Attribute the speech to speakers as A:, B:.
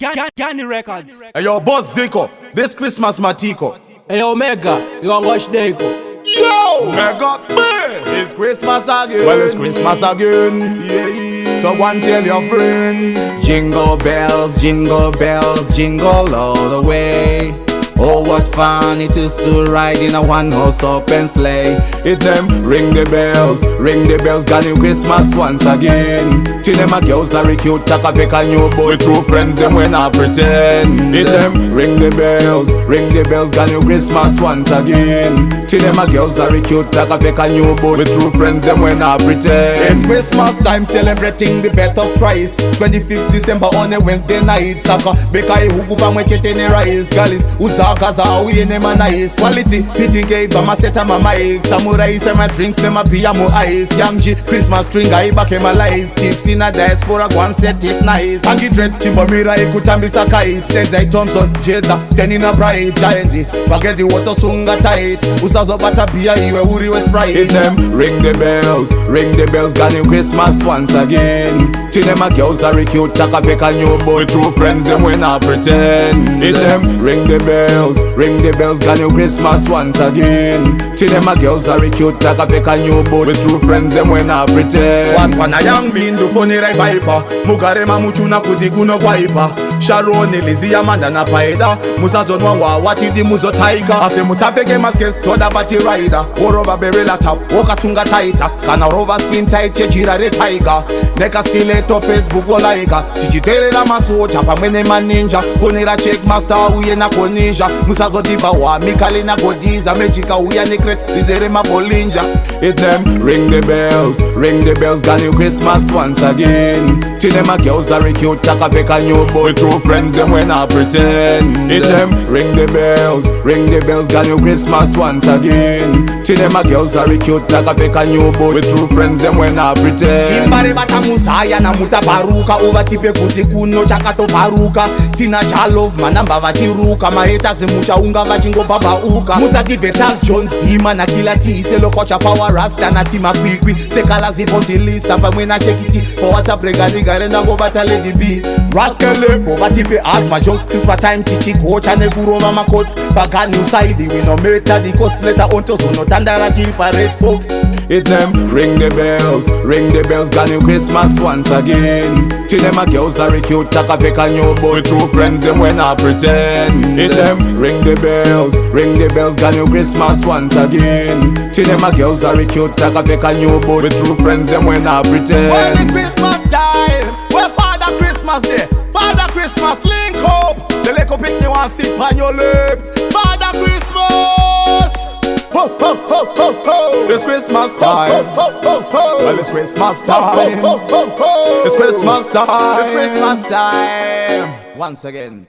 A: Gani Records.
B: Hey yo, Boss Dico, this Christmas Matiko.
A: Hey yo, Mega, you gon' watch Deco.
B: Yo, Mega, it's Christmas again. Well, it's Christmas again. Yeah. So go and tell your friend. Jingle bells, jingle bells, jingle all the way. Oh, what fun it is to ride in a one-horse open sleigh. It them ring the bells, got new Christmas once again. Till them a girls are cute, take a fake a new boy. True friends them when I pretend. It them ring the bells, got new Christmas once again. Till them a girls are cute, take a fake a new boy. With true friends them when I pretend. It's Christmas time celebrating the birth of Christ. 25th December on a Wednesday night. Saka beka hukupa mwechete ne rice. Galis utakaza uye ne manais. Quality pity cave ama seta mama egg. Samurai sema drinks nema beer mo ice. Young G Christmas string I back in my lies. Keeps in a diaspora go and set it nice. Hangi dread kimbo mira ikutambisa kite. Denzel Thompson Jeza standing a bright giant. Bageti water sunga tight. Usazo bata beer iwe uri we Sprite. It them ring the bells, got new Christmas once again. Till them a girls are cute, take a fake a new boy. True friends them when I pretend. It them ring the bells, got new Christmas once again. Till them a girls are cute, take a fake a new boy. With true friends them when I pretend. One a young mean do funny right viper. Mugarema muchuna kuti kuno kwaipa. Sharon Elizia Amanda na paida. Musazo nwa wati di muzo tiger. Ase musafeke maskes toda bati rider. Orova berela tap, woka sunga tighter. Kana rova skin tight chechira re tiger. Neka stiletto Facebook olaika. Chichitere la masota pa mwene maninja. Konera check master uye na koninja. Musazo diba wa mikale na godiza. Mejika uya nekret lizere mapolinja. It them ring the bells, got new Christmas once again. Till them a girls are cute, take a fake a new boy. True friends them when I pretend. It them ring the bells, got new Christmas once again. Till them a girls are cute, take a fake a new boy. With true friends them when I pretend. Chimbare bata musaya na muta baruka. Over tipe kuti kuno chakato baruka. Tina Chalov manamba vachiruka. Maheta semucha unga vachingo babauka. Musa Tibetas Jones Bima na kila ti. Selo kocha power rasta na tima kwikwi. Sekala zipontilisa pa mwena chekiti. For WhatsApp regaliga renda go bata lady B. Rascal over tipe asthma jokes. Christmas time tiki kocha ne kuroma makos. Bagani uside we no meta the cost. Letter onto no tandara parade folks. It them ring the bells, got new Christmas once again. Till them a girls are cute, take a fake a new boy. True friends them when I pretend. It them ring the bells, got new Christmas once again. Till them a girls are cute, take a fake a new boy. With true friends them when I pretend. Well, it's Christmas time, where Father Christmas day. Father Christmas link up. The little pick me one sip on your lip. Father Christmas. Ho, ho, ho, ho, ho. It's Christmas time. Ho, ho, ho, ho. Well, it's Christmas time. Ho, ho, ho, ho. It's Christmas time. It's Christmas time. Once again.